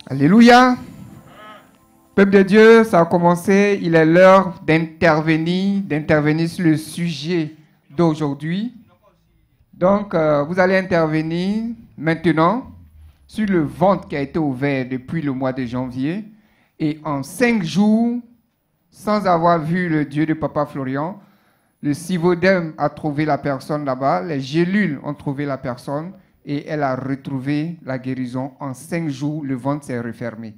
Alléluia. Peuple de Dieu, ça a commencé. Il est l'heure d'intervenir sur le sujet d'aujourd'hui. Donc, vous allez intervenir maintenant sur le ventre qui a été ouvert depuis le mois de janvier. Et en 5 jours, sans avoir vu le Dieu de Papa Florian, le Civodem a trouvé la personne là-bas, les gélules ont trouvé la personne et elle a retrouvé la guérison. En 5 jours, le ventre s'est refermé.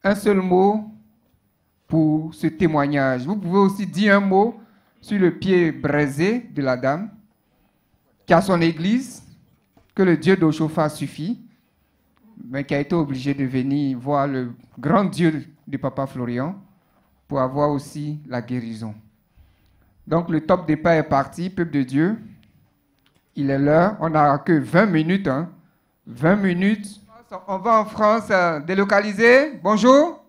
Un seul mot pour ce témoignage. Vous pouvez aussi dire un mot sur le pied brisé de la dame qui a son église, que le Dieu d'Oshofa suffit, mais qui a été obligé de venir voir le grand Dieu de Papa Florian pour avoir aussi la guérison. Donc le top départ est parti, peuple de Dieu. Il est l'heure, on n'a que 20 minutes. 20 minutes. On va en France délocaliser. Bonjour.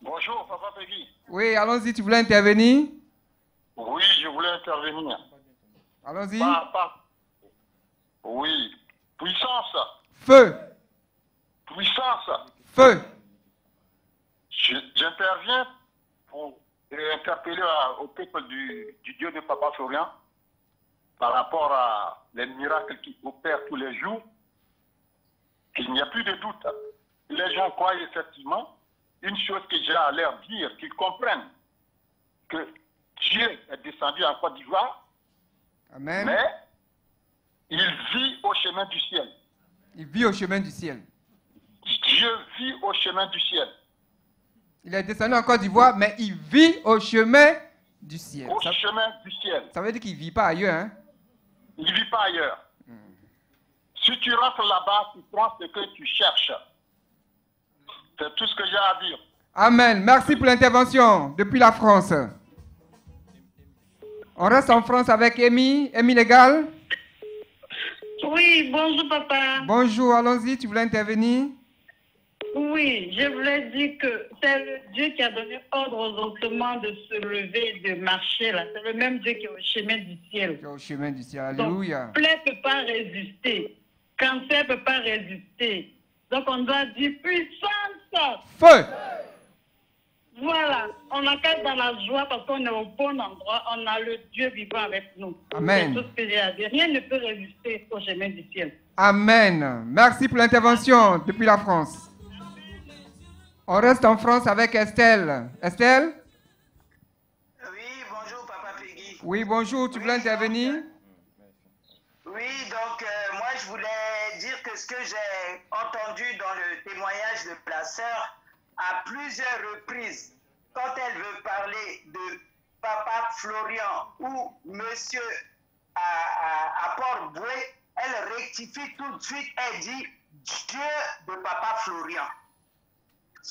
Bonjour, Papa Peggy. Oui, allons-y, tu voulais intervenir? Oui, je voulais intervenir. Allons-y. Oui. Puissance. Feu. Puissance. Feu. J'interviens pour interpeller au peuple du Dieu de Papa Florian par rapport à les miracles qu'il opère tous les jours. Il n'y a plus de doute. Les gens croient effectivement une chose que j'ai à leur dire, qu'ils comprennent que Dieu est descendu en Côte d'Ivoire. Amen. Mais il vit au chemin du ciel. Il vit au chemin du ciel. Dieu vit au chemin du ciel. Il est descendu en Côte d'Ivoire, mais il vit au chemin du ciel. Au chemin du ciel. Ça veut dire qu'il ne vit pas ailleurs, hein? Il ne vit pas ailleurs. Si tu rentres là-bas, tu prends ce que tu cherches. C'est tout ce que j'ai à dire. Amen. Merci pour l'intervention depuis la France. On reste en France avec Amy. Amy Légal. Oui, bonjour papa. Bonjour, allons-y, tu voulais intervenir? Oui, je voulais dire que c'est le Dieu qui a donné ordre aux ossements de se lever, de marcher là. C'est le même Dieu qui est au chemin du ciel. Qui est au chemin du ciel, alléluia. Donc, plaie ne peut pas résister. Cancer ne peut pas résister. Donc on doit dire puissance. Feu. Voilà, on n'a qu'à être dans la joie parce qu'on est au bon endroit. On a le Dieu vivant avec nous. Amen. C'est tout ce que j'ai à dire. Rien ne peut résister au chemin du ciel. Amen. Merci pour l'intervention depuis la France. On reste en France avec Estelle. Estelle? Oui, bonjour Papa Peggy. Oui, bonjour, tu voulais intervenir? Oui, donc moi je voulais dire que ce que j'ai entendu dans le témoignage de la sœur à plusieurs reprises, quand elle veut parler de Papa Florian ou Monsieur à Port-Boué, elle rectifie tout de suite, elle dit Dieu de Papa Florian.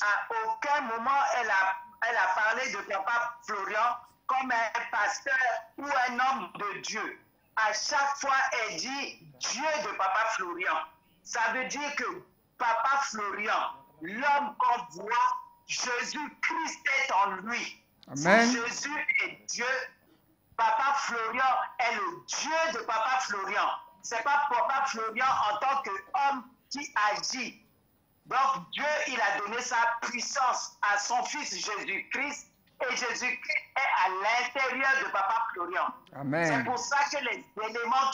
À aucun moment elle a parlé de Papa Florian comme un pasteur ou un homme de Dieu. À chaque fois, elle dit Dieu de Papa Florian. Ça veut dire que Papa Florian, l'homme qu'on voit, Jésus-Christ est en lui. Amen. Si Jésus est Dieu, Papa Florian est le Dieu de Papa Florian. Ce n'est pas Papa Florian en tant qu'homme qui agit. Donc Dieu, il a donné sa puissance à son fils Jésus-Christ et Jésus-Christ est à l'intérieur de Papa Florian. Amen. C'est pour ça que les éléments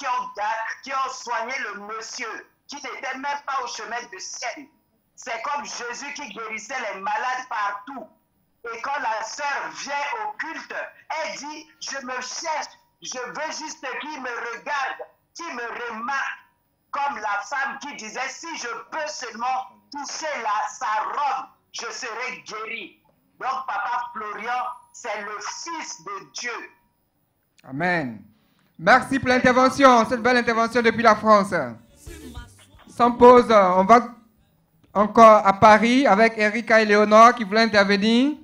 qui ont soigné le monsieur, qui n'était même pas au chemin du ciel, c'est comme Jésus qui guérissait les malades partout. Et quand la sœur vient au culte, elle dit, je me cherche, je veux juste qu'il me regarde, qu'il me remarque. Comme la femme qui disait, si je peux seulement toucher sa robe, je serai guéri. Donc Papa Florian, c'est le Fils de Dieu. Amen. Merci pour l'intervention, cette belle intervention depuis la France. Sans pause, on va encore à Paris avec Erika et Léonore qui voulaient intervenir.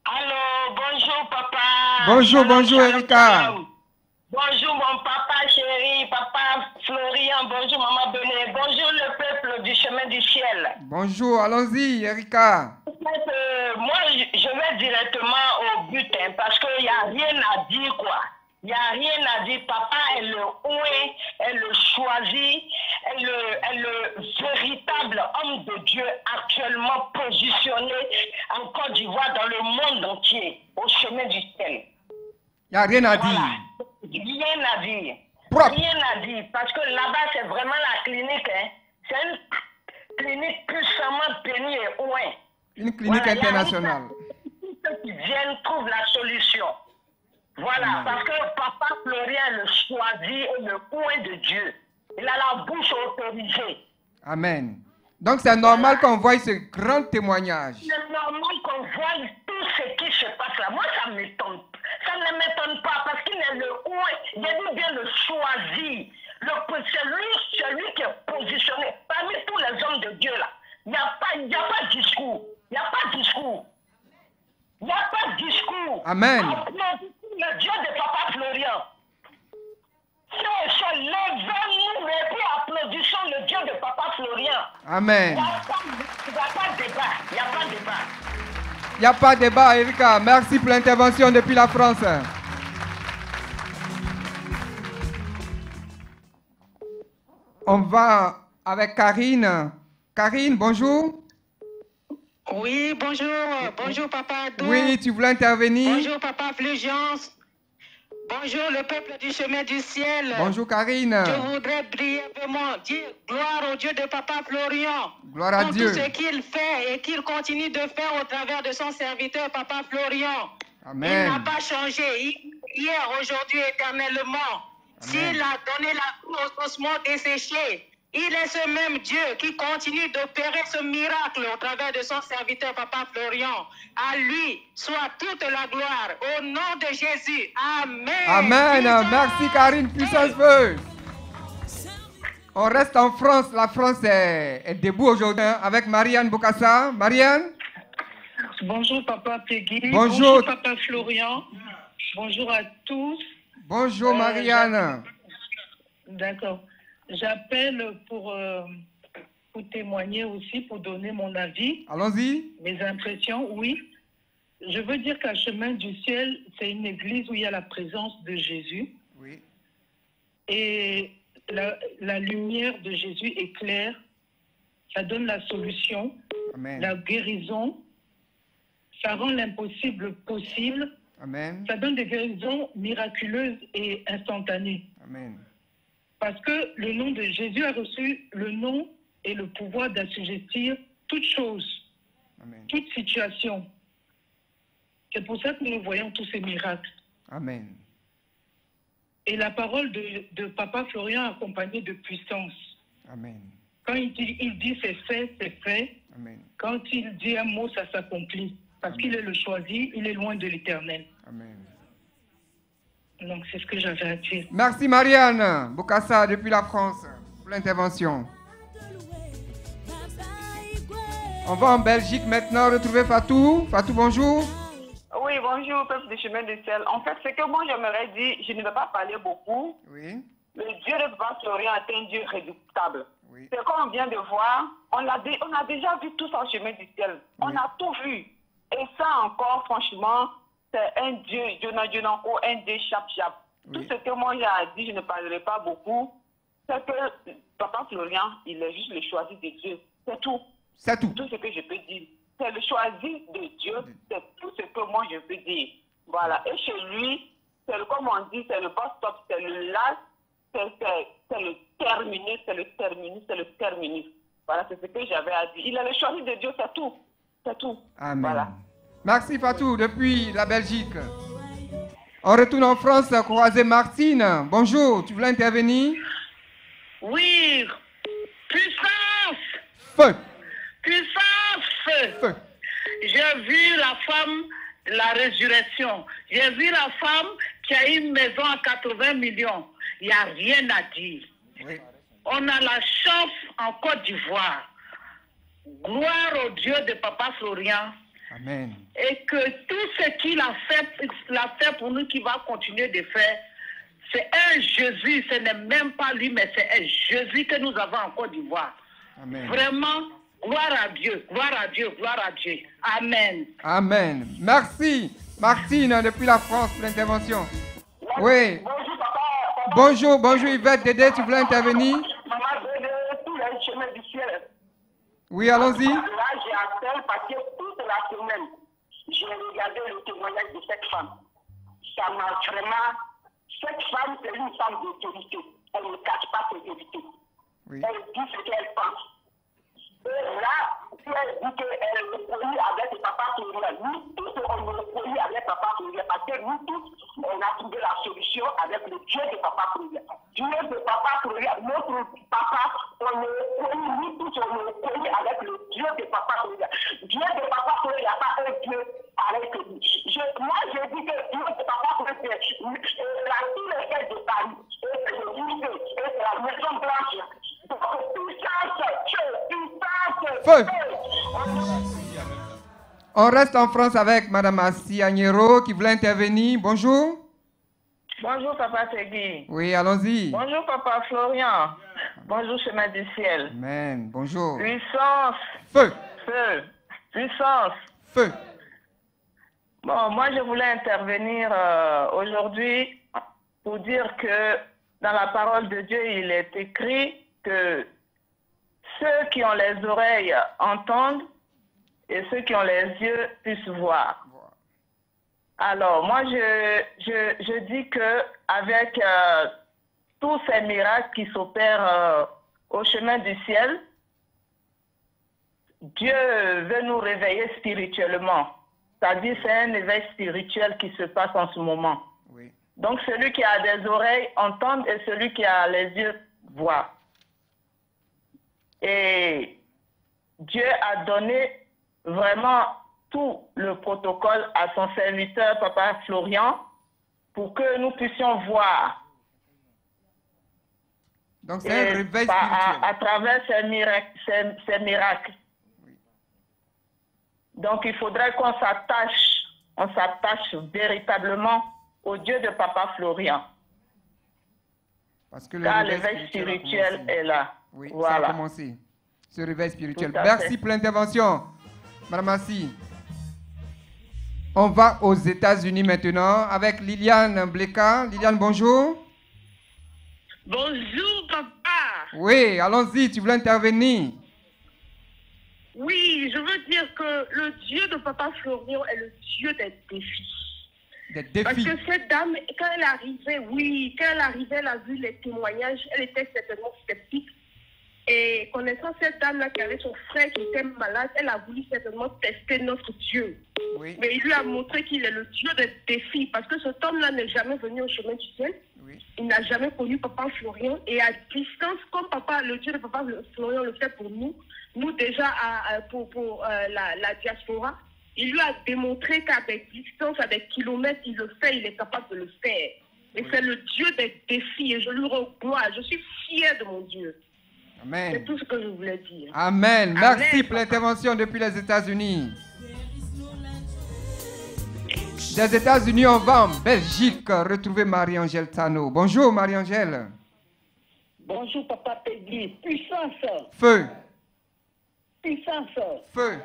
Allô, bonjour papa. Bonjour, Shalom, bonjour shalom, Erika. shalom. Bonjour mon papa chéri, papa Florian, bonjour maman Benet, bonjour le peuple du chemin du ciel. Bonjour, allons-y Erika. En fait, moi je vais directement au but parce qu'il n'y a rien à dire quoi. Il n'y a rien à dire. Papa est le oué, est le choisi, est le véritable seulement positionné en Côte d'Ivoire, dans le monde entier, au chemin du ciel. Il n'y a rien à Voilà. dire. Rien à dire. Propre. Rien à dire. Parce que là-bas, c'est vraiment la clinique. Hein. C'est une clinique puissamment bénie et ouin. Une clinique Voilà, internationale. Tous ceux qui viennent trouvent la solution. Voilà, parce que Papa Florian le choisi est le coin de Dieu. Il a la bouche autorisée. Amen. Donc c'est normal qu'on voie ce grand témoignage. C'est normal qu'on voit tout ce qui se passe là. Moi, ça m'étonne. Ça ne m'étonne pas parce qu'il est le coin. Il a bien le choisi. C'est lui qui est positionné. Parmi tous les hommes de Dieu là, il n'y a pas de discours. Il n'y a pas de discours. Il n'y a pas de discours. Amen. Le Dieu de Papa Florian. Levons-nous et puis applaudissons le Dieu de Papa Florian. Amen. Il n'y a pas de débat. Il n'y a pas de débat. Il n'y a pas de débat, Erika. Merci pour l'intervention depuis la France. On va avec Karine. Karine, bonjour. Oui, bonjour. Bonjour, Papa Adou. Oui, tu voulais intervenir? Bonjour, Papa Fulgence. Bonjour, le peuple du chemin du ciel. Bonjour, Karine. Je voudrais brièvement dire gloire au Dieu de Papa Florian. Gloire à pour Dieu. tout ce qu'il fait et qu'il continue de faire au travers de son serviteur, Papa Florian. Amen. Il n'a pas changé. Hier, aujourd'hui, éternellement. S'il a donné la cour aux ossements desséchés, il est ce même Dieu qui continue d'opérer ce miracle au travers de son serviteur, Papa Florian. À lui soit toute la gloire. Au nom de Jésus. Amen. Amen. Puissance. Merci, Karine. Puissance feu. On reste en France. La France est debout aujourd'hui avec Marianne Bokassa. Marianne? Bonjour Papa Peggy. Bonjour. Papa Florian. Bonjour à tous. Bonjour, Marianne. D'accord. J'appelle pour témoigner aussi, pour donner mon avis. Allons-y. Mes impressions, oui. Je veux dire qu'un chemin du ciel, c'est une église où il y a la présence de Jésus. Oui. Et la lumière de Jésus éclaire. Ça donne la solution, Amen. la guérison. Ça rend l'impossible possible. Amen. Ça donne des guérisons miraculeuses et instantanées. Amen. Parce que le nom de Jésus a reçu le nom et le pouvoir d'assujettir toute chose, Amen. toute situation. C'est pour ça que nous voyons tous ces miracles. Amen. Et la parole de Papa Florian accompagnée de puissance. Amen. Quand il dit c'est fait, c'est fait. Amen. Quand il dit un mot, ça s'accomplit. Parce qu'il est le choisi, il est loin de l'éternel. Amen. Donc c'est ce que j'avais à dire. Merci, Marianne Bokassa depuis la France pour l'intervention. On va en Belgique maintenant retrouver Fatou. Fatou, bonjour. Oui, bonjour, peuple du chemin du ciel. En fait, ce que moi j'aimerais dire, je ne vais pas parler beaucoup. Oui. Le Dieu de Papa Florian est un Dieu redoutable. Oui. C'est comme on vient de voir, on a déjà vu tout ça au chemin du ciel. On a tout vu. Et ça encore, franchement, c'est un Dieu, un Dieu chap-chap. Oui. Tout ce que moi j'ai à dire, je ne parlerai pas beaucoup. C'est que Papa Florian, il est juste le choisi de Dieu. C'est tout. C'est tout. Tout ce que je peux dire. C'est le choisi de Dieu, c'est tout ce que moi je peux dire. Voilà. Et chez lui, c'est comme on dit, c'est le post-stop, c'est le last, c'est le terminus, c'est le terminus, c'est le terminus. Voilà, c'est ce que j'avais à dire. Il est le choisi de Dieu, c'est tout. C'est tout. Amen. Voilà. Merci, Fatou, depuis la Belgique. On retourne en France, croisé Martine. Bonjour, tu voulais intervenir? Oui, puissance, Feu. puissance. Feu. J'ai vu la femme, la résurrection. J'ai vu la femme qui a une maison à 80 millions. Il n'y a rien à dire. Oui. On a la chance en Côte d'Ivoire. Gloire au Dieu de Papa Florian. Amen. Et que tout ce qu'il a fait pour nous, qu'il va continuer de faire, c'est un Jésus. Ce n'est même pas lui, mais c'est un Jésus que nous avons en Côte d'Ivoire. Amen. Vraiment, gloire à Dieu, gloire à Dieu, gloire à Dieu. Amen. Amen. Merci, Martine, depuis la France, pour l'intervention. Oui. Bonjour, papa. Bonjour, bonjour Yvette Dédé, tu voulais intervenir? Maman, tous les chemins du ciel. Oui, allons-y. Là, j'ai passé toute la semaine, j'ai regardé le témoignage de cette femme. Ça m'a vraiment... Cette femme, c'est une femme d'autorité. Elle ne cache pas ses vérités. Oui. Elle dit ce qu'elle pense. Et là, si elle dit qu'elle est polie avec le papa Florian, nous tous, on est polis avec papa Florian, parce que nous tous, on a trouvé la solution avec le Dieu de papa Florian. Dieu de papa Florian, notre papa, on est polis, nous tous, on est polis avec le Dieu de papa Florian. Dieu de papa Florian, il n'y a pas un Dieu pareil que lui. Moi, je dis que Dieu de papa Florian, c'est la tour Eiffel de Paris, et c'est le musée, et c'est la Maison Blanche. Donc, Feu. On reste en France avec Mme Assi Agnero qui voulait intervenir. Bonjour. Bonjour, Papa Tegui. Oui, allons-y. Bonjour, Papa Florian. Bonjour, chemin du ciel. Amen. Bonjour. Puissance. Feu. Feu. Puissance. Feu. Bon, moi, je voulais intervenir aujourd'hui pour dire que dans la parole de Dieu, il est écrit que ceux qui ont les oreilles entendent et ceux qui ont les yeux puissent voir. Alors, moi, je dis que avec tous ces miracles qui s'opèrent au chemin du ciel, Dieu veut nous réveiller spirituellement. C'est-à-dire, c'est un éveil spirituel qui se passe en ce moment. Oui. Donc, celui qui a des oreilles entend et celui qui a les yeux voit. Et Dieu a donné vraiment tout le protocole à son serviteur, Papa Florian, pour que nous puissions voir. Donc c'est un réveil spirituel. À travers ces miracles. Oui. Donc il faudrait qu'on s'attache véritablement au Dieu de Papa Florian. Parce que car l'éveil spirituel est là. Oui, voilà. Ça a commencé. Ce réveil spirituel. Merci pour l'intervention, Madame Assi. On va aux États-Unis maintenant avec Liliane Bleka. Liliane, bonjour. Bonjour, papa. Oui, allons-y, tu voulais intervenir. Oui, je veux dire que le Dieu de Papa Florian est le Dieu des défis. Des défis. Parce que cette dame, quand elle arrivait, elle a vu les témoignages, elle était certainement sceptique. Et connaissant cette dame-là qui avait son frère qui était malade, elle a voulu certainement tester notre Dieu. Oui. Mais il lui a montré qu'il est le Dieu des défis. Parce que cet homme-là n'est jamais venu au chemin du ciel. Oui. Il n'a jamais connu Papa Florian. Et à distance, comme le Dieu de Papa Florian le fait pour nous déjà pour la diaspora, il lui a démontré qu'à des distances, à des kilomètres, il le fait, il est capable de le faire. Et oui. C'est le Dieu des défis. Et je lui rends gloire. Je suis fière de mon Dieu. Amen. C'est tout ce que je voulais dire. Amen. Merci pour l'intervention depuis les États-Unis. Des États-Unis, on va en Belgique retrouver Marie-Angèle Tano. Bonjour Marie-Angèle. Bonjour Papa Peggy. Puissance. Feu. Puissance. Feu.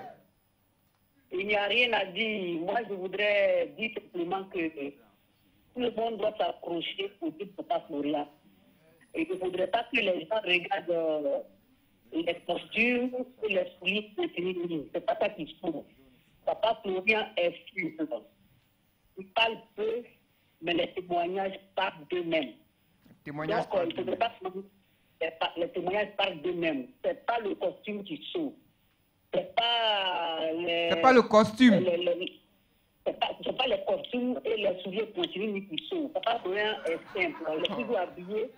Il n'y a rien à dire. Moi, je voudrais dire simplement que tout le monde doit s'accrocher pour dire Papa Florian. Et il ne faudrait pas que les gens regardent les postures et les souliers continuent. Ce n'est pas ça qu'il faut. Papa Florian est fluide. Il parle peu, mais les témoignages parlent d'eux-mêmes. Donc, il ne faudrait pas que les témoignages parlent d'eux-mêmes. Ce n'est pas le costume qui sauve. Ce n'est pas le costume. C'est pas les costumes et les souliers continuent qui sauvent. Papa Florian est simple. Il est toujours habillé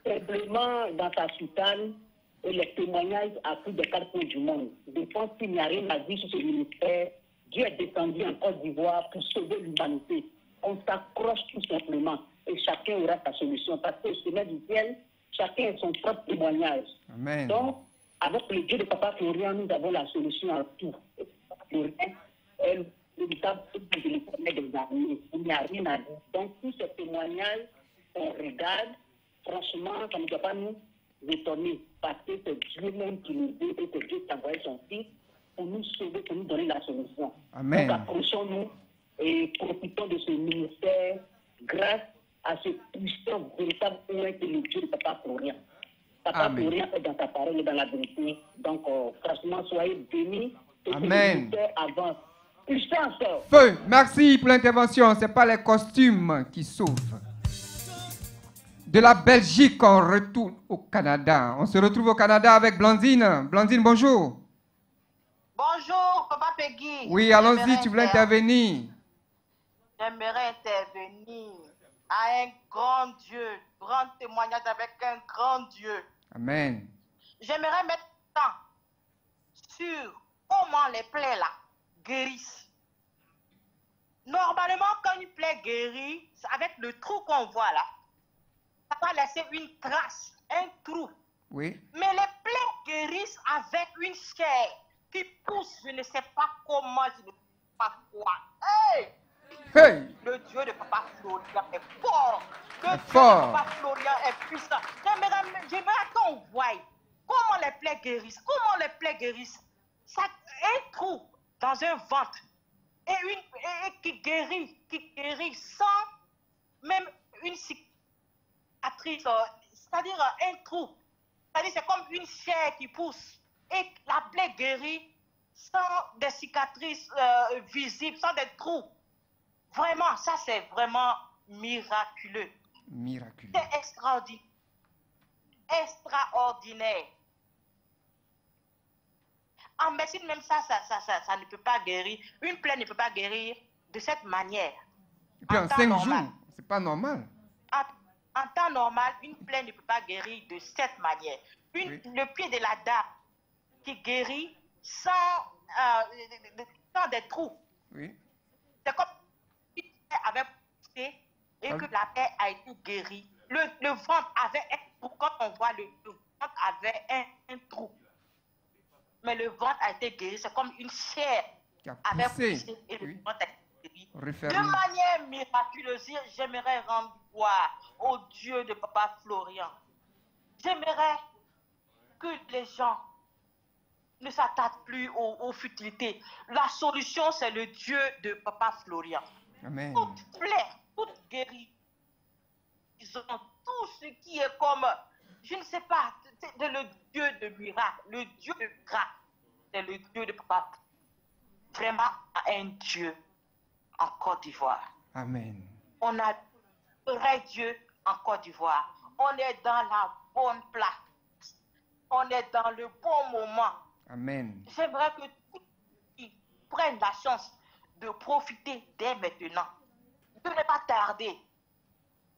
simplement dans sa soutane et les témoignages à plus de 4 coins du monde. Je pense qu'il n'y a rien à dire sur ce ministère. Dieu est descendu en Côte d'Ivoire pour sauver l'humanité. On s'accroche tout simplement et chacun aura sa solution. Parce que ce n'est du ciel, chacun a son propre témoignage. Amen. Donc, avec le Dieu de Papa Florian, nous avons la solution à tout. Papa Florian est le véritable des armées. Il n'y a rien à dire. Donc, tous ces témoignages, on regarde. Franchement, ça ne doit pas nous étonner parce que c'est Dieu même qui nous dit et c'est Dieu qui a envoyé son Fils pour nous sauver, pour nous donner la solution. Amen. Donc approchons-nous et profitons de ce ministère grâce à ce puissant, véritable point que le Dieu de Papa Florian. Papa Florian est dans sa parole et dans la vérité. Donc franchement, soyez bénis Et Amen. que le ministère avance. Puissance. Feu, merci pour l'intervention. Ce n'est pas les costumes qui sauvent. De la Belgique, on retourne au Canada. On se retrouve au Canada avec Blandine. Blandine, bonjour. Bonjour, Papa Peggy. Oui, allons-y, tu voulais intervenir. J'aimerais intervenir à un grand Dieu, grand témoignage avec un grand Dieu. Amen. J'aimerais mettre temps sur comment les plaies là guérissent. Normalement, quand une plaie guérit, avec le trou qu'on voit là, ça va laisser une trace, un trou. Oui. Mais les plaies guérissent avec une chair qui pousse, je ne sais pas comment, je ne sais pas quoi. Hey! Hey! Le Dieu de Papa Florian est fort. Le Dieu fort. de Papa Florian est puissant. J'aimerais qu'on voie comment les plaies guérissent. Comment les plaies guérissent. Ça, un trou dans un ventre et qui guérit sans même une cicatrice. C'est-à-dire un trou. C'est-à-dire c'est comme une chair qui pousse. Et la plaie guérit sans des cicatrices visibles, sans des trous. Vraiment, ça c'est vraiment miraculeux. Miraculeux. C'est extraordinaire. Extraordinaire. En médecine, même ça ne peut pas guérir. Une plaie ne peut pas guérir de cette manière. Et puis en 5 jours, c'est pas normal. En temps normal, une plaie ne peut pas guérir de cette manière. Le pied de la dame qui guérit sans des trous. Oui. C'est comme si elle avait poussé et que la plaie a été guérie. Le ventre avait un trou. Quand on voit le ventre avait un trou. Mais le ventre a été guéri. C'est comme une chair avait poussé et le ventre a été guéri. De manière miraculeuse, j'aimerais rendre gloire au Dieu de Papa Florian. J'aimerais que les gens ne s'attardent plus aux futilités. La solution, c'est le Dieu de Papa Florian. Amen. Toute plaie, toute guérison, tout ce qui est comme, je ne sais pas, c'est le Dieu de miracle, le Dieu de grâce, c'est le Dieu de Papa. Vraiment un Dieu en Côte d'Ivoire. Amen. On a un vrai Dieu en Côte d'Ivoire. On est dans la bonne place. On est dans le bon moment. Amen. J'aimerais que tous qui prennent la chance de profiter dès maintenant, de ne pas tarder,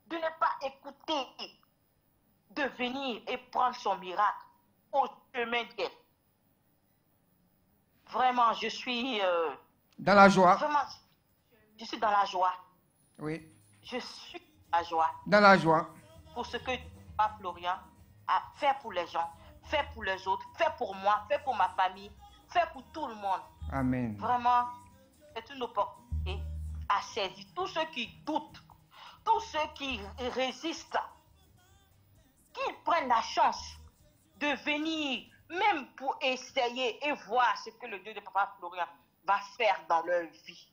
de ne pas écouter, de venir et prendre son miracle au chemin d'elle. Vraiment, je suis... dans la joie. Vraiment, je suis dans la joie. Oui. Je suis dans la joie. Dans la joie. Pour ce que Papa Florian a fait pour les gens, fait pour les autres, fait pour moi, fait pour ma famille, fait pour tout le monde. Amen. Vraiment, c'est une opportunité à saisir. Tous ceux qui doutent, tous ceux qui résistent, qu'ils prennent la chance de venir, même pour essayer et voir ce que le Dieu de Papa Florian va faire dans leur vie.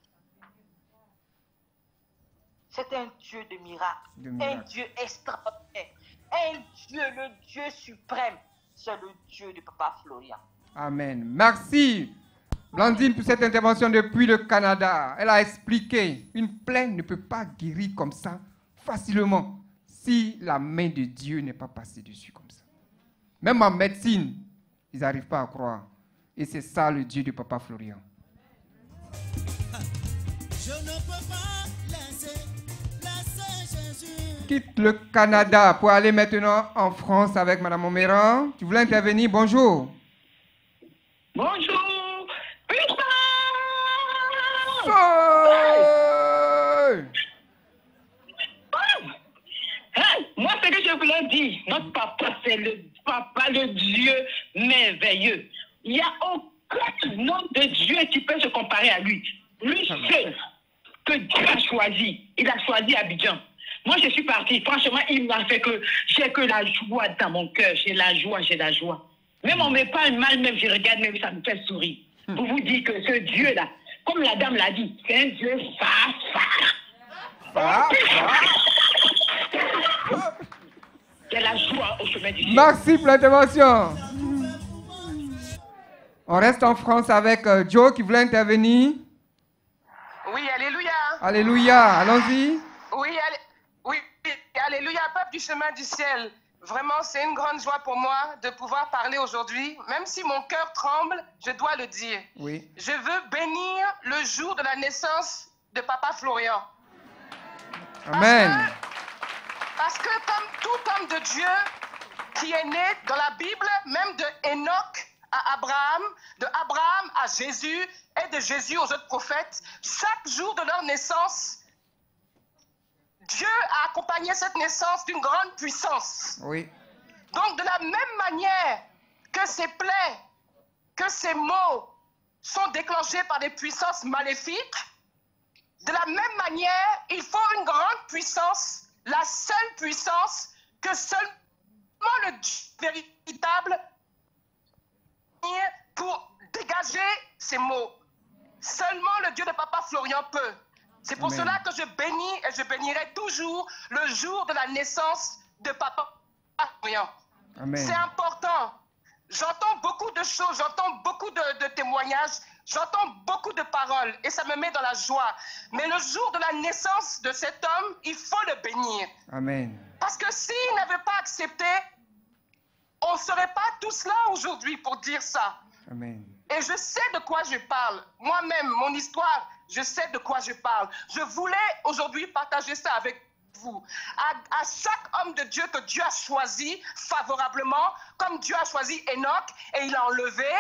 C'est un Dieu de miracle, un Dieu extraordinaire, un Dieu, le Dieu suprême. C'est le Dieu de Papa Florian. Amen. Merci, Blandine, pour cette intervention depuis le Canada. Elle a expliqué, une plaie ne peut pas guérir comme ça facilement si la main de Dieu n'est pas passée dessus comme ça. Même en médecine, ils n'arrivent pas à croire. Et c'est ça le Dieu de Papa Florian. Je ne peux pas laisser Jésus. Quitte le Canada pour aller maintenant en France avec Madame Oméran. Tu voulais intervenir? Bonjour. Bonjour. Moi, ce que je voulais dire, notre papa, c'est le papa, le Dieu merveilleux. Il n'y a aucun nom de Dieu qui peut se comparer à lui. Lui seul que Dieu a choisi. Il a choisi Abidjan. Moi, je suis partie. Franchement, il m'a fait que j'ai que la joie dans mon cœur. J'ai la joie, j'ai la joie. Même on me parle mal, même je regarde, même ça me fait sourire. Pour vous dire que ce Dieu-là, comme la dame l'a dit, c'est un Dieu J'ai la joie au chemin du ciel. Merci pour l'intervention. On reste en France avec Joe qui voulait intervenir. Oui, alléluia. Alléluia, allons-y. Oui, alléluia, peuple du chemin du ciel. Vraiment, c'est une grande joie pour moi de pouvoir parler aujourd'hui. Même si mon cœur tremble, je dois le dire. Oui. Je veux bénir le jour de la naissance de Papa Florian. Amen. Parce que comme tout homme de Dieu qui est né dans la Bible, même de Enoch à Abraham, de Abraham à Jésus et de Jésus aux autres prophètes, chaque jour de leur naissance, Dieu a accompagné cette naissance d'une grande puissance. Oui. Donc de la même manière que ces plaies, que ces maux sont déclenchés par des puissances maléfiques, de la même manière, il faut une grande puissance, la seule puissance que seulement le Dieu véritable pour dégager ces maux. Seulement le Dieu de Papa Florian peut. C'est pour cela que je bénis et je bénirai toujours le jour de la naissance de Papa Florian. C'est important. J'entends beaucoup de choses, j'entends beaucoup de témoignages, j'entends beaucoup de paroles et ça me met dans la joie. Mais le jour de la naissance de cet homme, il faut le bénir. Amen. Parce que s'il n'avait pas accepté, on ne serait pas tous là aujourd'hui pour dire ça. Amen. Et je sais de quoi je parle. Moi-même, mon histoire, je sais de quoi je parle. Je voulais aujourd'hui partager ça avec vous. À chaque homme de Dieu que Dieu a choisi favorablement, comme Dieu a choisi Enoch et il a enlevé,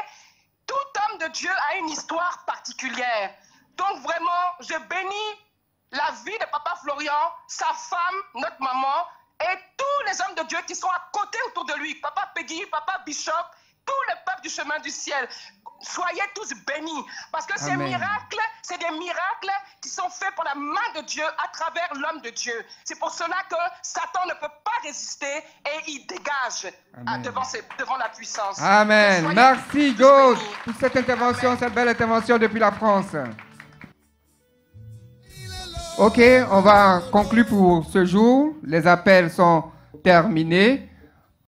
tout homme de Dieu a une histoire particulière. Donc vraiment, je bénis la vie de Papa Florian, sa femme, notre maman, et tous les hommes de Dieu qui sont à côté autour de lui. Papa Peggy, Papa Bishop, tout le peuple du chemin du ciel. Soyez tous bénis. Parce que ces miracles, c'est des miracles qui sont faits par la main de Dieu à travers l'homme de Dieu. C'est pour cela que Satan ne peut pas résister et il dégage devant la puissance. Amen. Merci, God, pour cette intervention, cette belle intervention depuis la France. Ok, on va conclure pour ce jour. Les appels sont terminés.